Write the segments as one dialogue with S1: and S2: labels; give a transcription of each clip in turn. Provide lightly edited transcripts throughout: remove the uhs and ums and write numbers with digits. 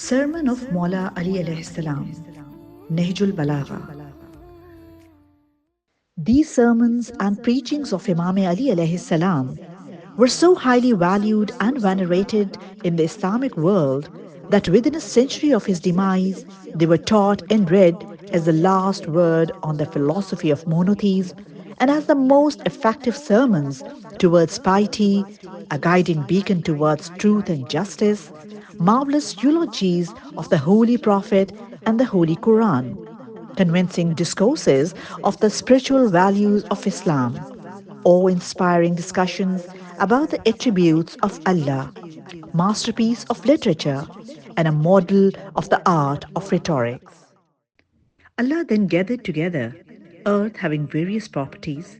S1: Sermon of Maula Ali alayhi salam, Nahjul Balagha. These sermons and preachings of Imam Ali alayhi salam were so highly valued and venerated in the Islamic world that within a century of his demise, they were taught and read as the last word on the philosophy of monotheism and as the most effective sermons towards piety, a guiding beacon towards truth and justice, marvelous eulogies of the Holy Prophet and the Holy Quran, convincing discourses of the spiritual values of Islam, awe-inspiring discussions about the attributes of Allah, masterpiece of literature, and a model of the art of rhetorics. Allah then gathered together earth having various properties,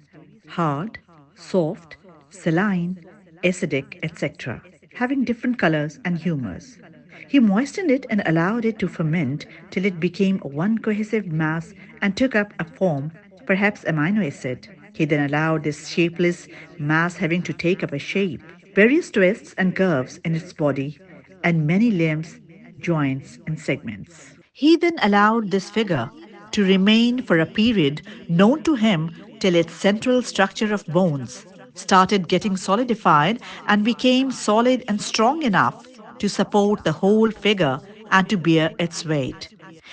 S1: hard, soft, saline, acidic, etc., having different colors and humors. He moistened it and allowed it to ferment till it became one cohesive mass and took up a form, perhaps amino acid. He then allowed this shapeless mass having to take up a shape, various twists and curves in its body, and many limbs, joints, and segments. He then allowed this figure to remain for a period known to him till its central structure of bones started getting solidified and became solid and strong enough to support the whole figure and to bear its weight.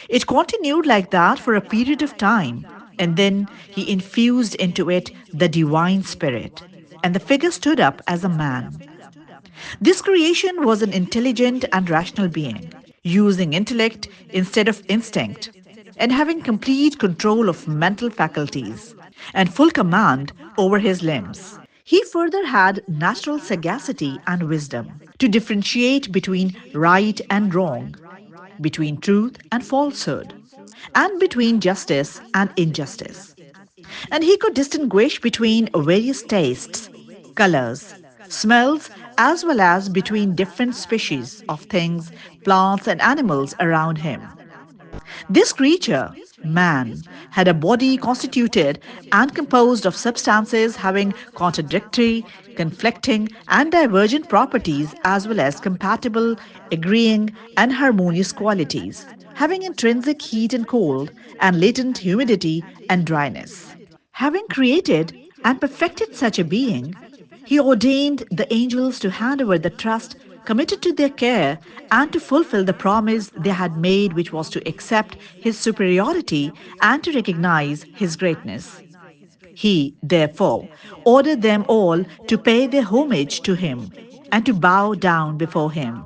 S1: It continued like that for a period of time, and then he infused into it the divine spirit, and the figure stood up as a man. This creation was an intelligent and rational being, using intellect instead of instinct, and having complete control of mental faculties and full command over his limbs. He further had natural sagacity and wisdom to differentiate between right and wrong, between truth and falsehood, and between justice and injustice. And he could distinguish between various tastes, colors, smells, as well as between different species of things, plants, and animals around him. This creature, man, had a body constituted and composed of substances having contradictory, conflicting, and divergent properties as well as compatible, agreeing, and harmonious qualities, having intrinsic heat and cold, and latent humidity and dryness. Having created and perfected such a being, he ordained the angels to hand over the trust committed to their care and to fulfill the promise they had made, which was to accept his superiority and to recognize his greatness. He, therefore, ordered them all to pay their homage to him and to bow down before him.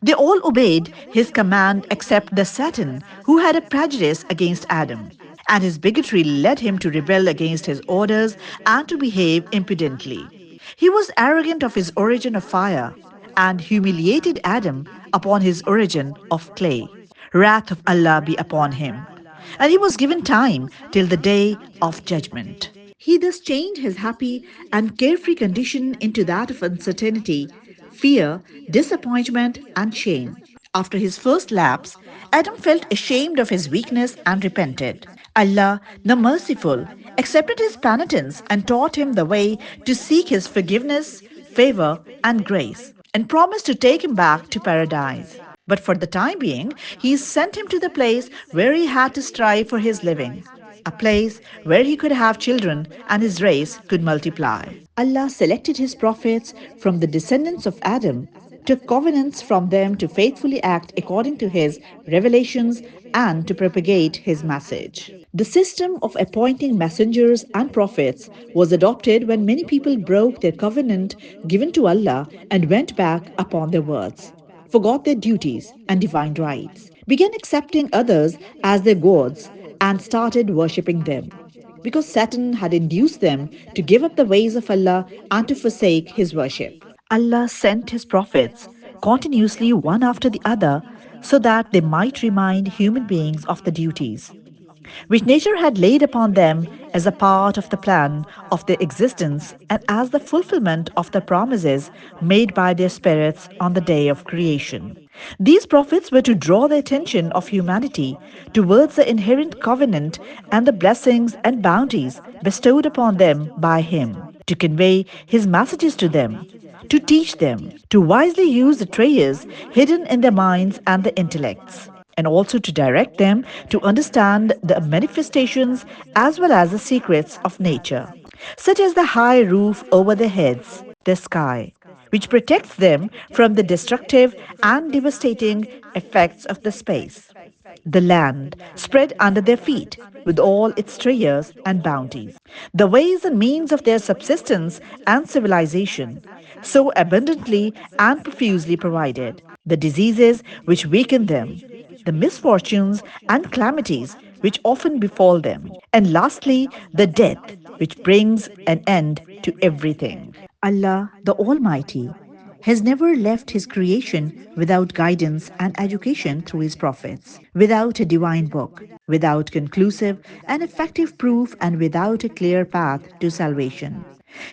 S1: They all obeyed his command except the Satan, who had a prejudice against Adam, and his bigotry led him to rebel against his orders and to behave impudently. He was arrogant of his origin of fire and humiliated Adam upon his origin of clay. Wrath of Allah be upon him. And he was given time till the day of judgment. He thus changed his happy and carefree condition into that of uncertainty, fear, disappointment, and shame. After his first lapse, Adam felt ashamed of his weakness and repented. Allah, the Merciful, accepted his penitence and taught him the way to seek his forgiveness, favor, and grace, and promised to take him back to paradise. But for the time being, he sent him to the place where he had to strive for his living, a place where he could have children and his race could multiply. Allah selected his prophets from the descendants of Adam, took covenants from them to faithfully act according to his revelations and to propagate his message. The system of appointing messengers and prophets was adopted when many people broke their covenant given to Allah and went back upon their words, forgot their duties and divine rights, began accepting others as their gods, and started worshipping them, because Satan had induced them to give up the ways of Allah and to forsake his worship. Allah sent his prophets continuously one after the other so that they might remind human beings of the duties which nature had laid upon them as a part of the plan of their existence and as the fulfillment of the promises made by their spirits on the day of creation. These prophets were to draw the attention of humanity towards the inherent covenant and the blessings and bounties bestowed upon them by Him, to convey His messages to them, to teach them to wisely use the treasures hidden in their minds and their intellects, and also to direct them to understand the manifestations as well as the secrets of nature, such as the high roof over their heads, the sky, which protects them from the destructive and devastating effects of the space, the land spread under their feet with all its treasures and bounties, the ways and means of their subsistence and civilization, so abundantly and profusely provided, the diseases which weaken them, the misfortunes and calamities which often befall them, and lastly, the death which brings an end to everything. Allah, the Almighty, has never left His creation without guidance and education through His prophets, without a divine book, without conclusive and effective proof, and without a clear path to salvation.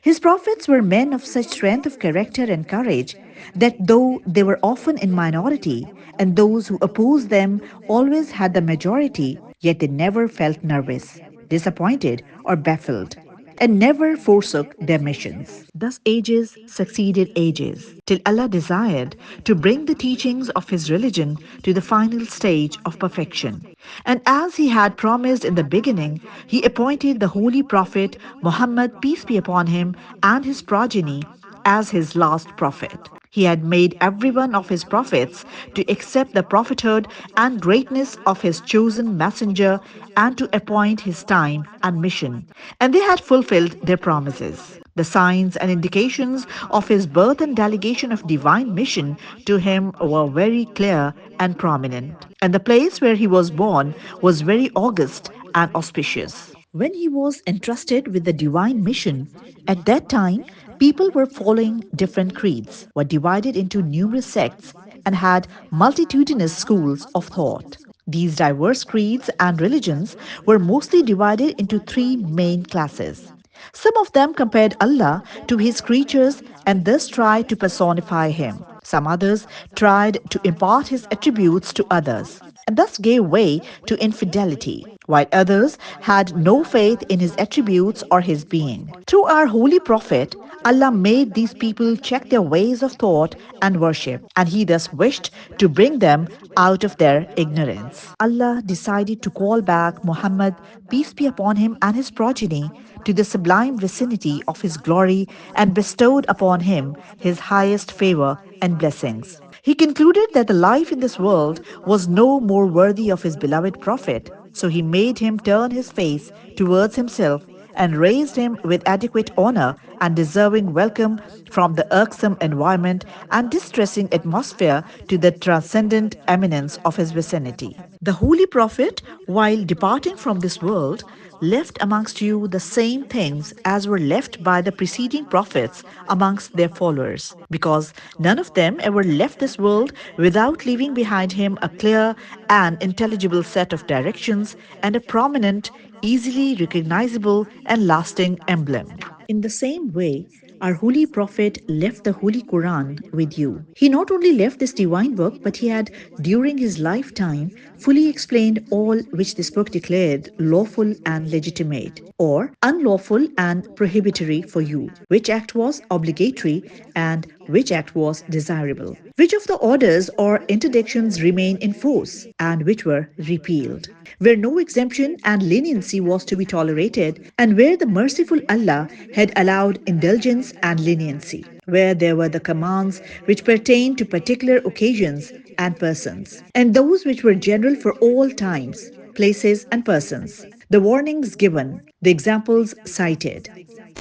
S1: His prophets were men of such strength of character and courage that though they were often in minority, and those who opposed them always had the majority, yet they never felt nervous, disappointed, or baffled, and never forsook their missions. Thus ages succeeded ages, till Allah desired to bring the teachings of His religion to the final stage of perfection. And as He had promised in the beginning, He appointed the Holy Prophet Muhammad, peace be upon him, and his progeny as His last prophet. He had made every one of His prophets to accept the prophethood and greatness of His chosen messenger and to appoint his time and mission. And they had fulfilled their promises. The signs and indications of His birth and delegation of divine mission to Him were very clear and prominent. And the place where He was born was very august and auspicious. When He was entrusted with the divine mission, at that time, people were following different creeds, were divided into numerous sects, and had multitudinous schools of thought. These diverse creeds and religions were mostly divided into three main classes. Some of them compared Allah to His creatures and thus tried to personify Him. Some others tried to impart His attributes to others and thus gave way to infidelity, while others had no faith in His attributes or His being. Through our holy prophet, Allah made these people check their ways of thought and worship, and He thus wished to bring them out of their ignorance. Allah decided to call back Muhammad, peace be upon him, and his progeny to the sublime vicinity of His glory and bestowed upon him His highest favor and blessings. He concluded that the life in this world was no more worthy of His beloved Prophet, so He made him turn his face towards Himself and raised him with adequate honor and deserving welcome from the irksome environment and distressing atmosphere to the transcendent eminence of his vicinity. The Holy Prophet, while departing from this world, left amongst you the same things as were left by the preceding prophets amongst their followers, because none of them ever left this world without leaving behind him a clear and intelligible set of directions and a prominent, easily recognizable and lasting emblem. In the same way, our Holy Prophet left the Holy Quran with you. He not only left this divine book, but he had, during his lifetime, fully explained all which this book declared lawful and legitimate, or unlawful and prohibitory for you, which act was obligatory and which act was desirable, which of the orders or interdictions remain in force and which were repealed, where no exemption and leniency was to be tolerated, and where the merciful Allah had allowed indulgence and leniency, where there were the commands which pertained to particular occasions and persons, and those which were general for all times, places, and persons, the warnings given, the examples cited,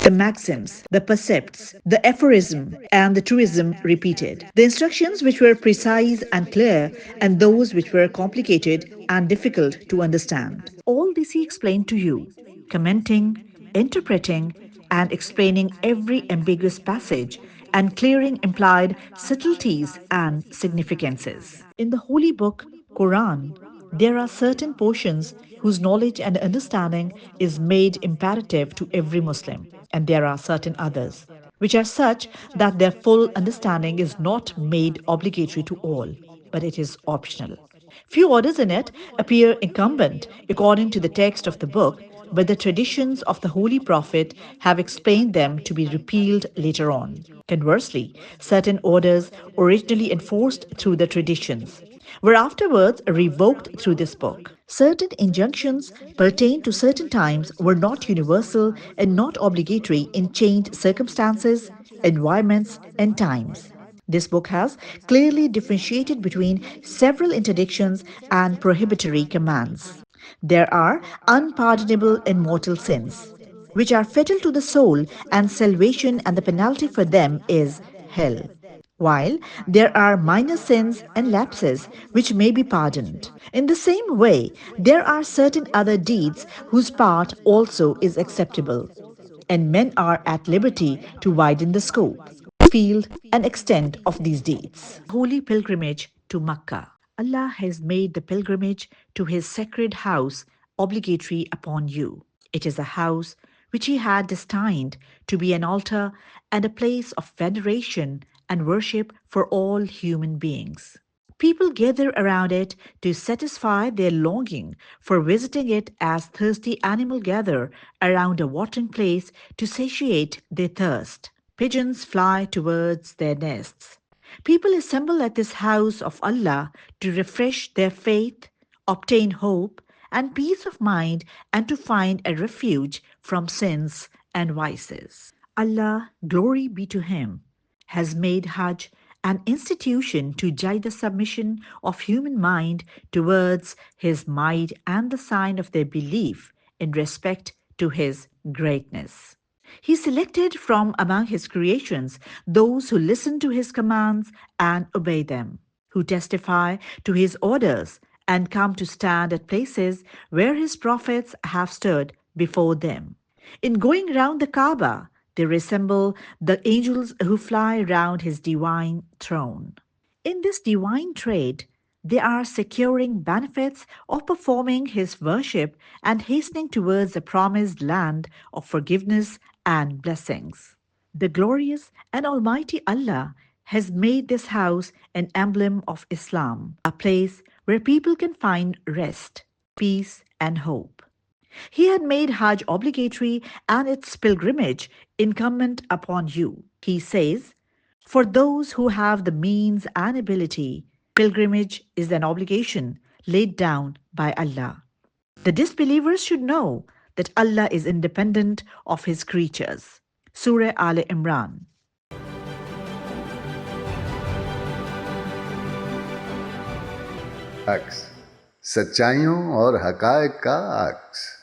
S1: the maxims, the precepts, the aphorism, and the truism repeated, the instructions which were precise and clear, and those which were complicated and difficult to understand. All this He explained to you, commenting, interpreting, and explaining every ambiguous passage and clearing implied subtleties and significances. In the holy book, Quran, there are certain portions whose knowledge and understanding is made imperative to every Muslim, and there are certain others which are such that their full understanding is not made obligatory to all, but it is optional. Few orders in it appear incumbent according to the text of the book, but the traditions of the Holy Prophet have explained them to be repealed later on. Conversely, certain orders originally enforced through the traditions were afterwards revoked through this book. Certain injunctions pertained to certain times were not universal and not obligatory in changed circumstances, environments, and times. This book has clearly differentiated between several interdictions and prohibitory commands. There are unpardonable and mortal sins, which are fatal to the soul, and salvation and the penalty for them is hell. While there are minor sins and lapses which may be pardoned. In the same way, there are certain other deeds whose part also is acceptable, and men are at liberty to widen the scope, field, and extent of these deeds. Holy pilgrimage to Makkah. Allah has made the pilgrimage to His sacred house obligatory upon you. It is a house which He had destined to be an altar and a place of veneration and worship for all human beings. People gather around it to satisfy their longing for visiting it as thirsty animals gather around a watering place to satiate their thirst. Pigeons fly towards their nests. People assemble at this house of Allah to refresh their faith, obtain hope and peace of mind, and to find a refuge from sins and vices. Allah, glory be to Him, has made Hajj an institution to guide the submission of human mind towards His might and the sign of their belief in respect to His greatness. He selected from among His creations those who listen to His commands and obey them, who testify to His orders and come to stand at places where His prophets have stood before them. In going round the Kaaba, they resemble the angels who fly round His divine throne. In this divine trade, they are securing benefits of performing His worship and hastening towards the promised land of forgiveness and blessings. The glorious and almighty Allah has made this house an emblem of Islam, a place where people can find rest, peace, and hope. He had made Hajj obligatory and its pilgrimage incumbent upon you. He says, for those who have the means and ability, pilgrimage is an obligation laid down by Allah. The disbelievers should know that Allah is independent of His creatures. Surah Al Imran.
S2: अक्स, सच्चाइयों और हकायक का अक्स।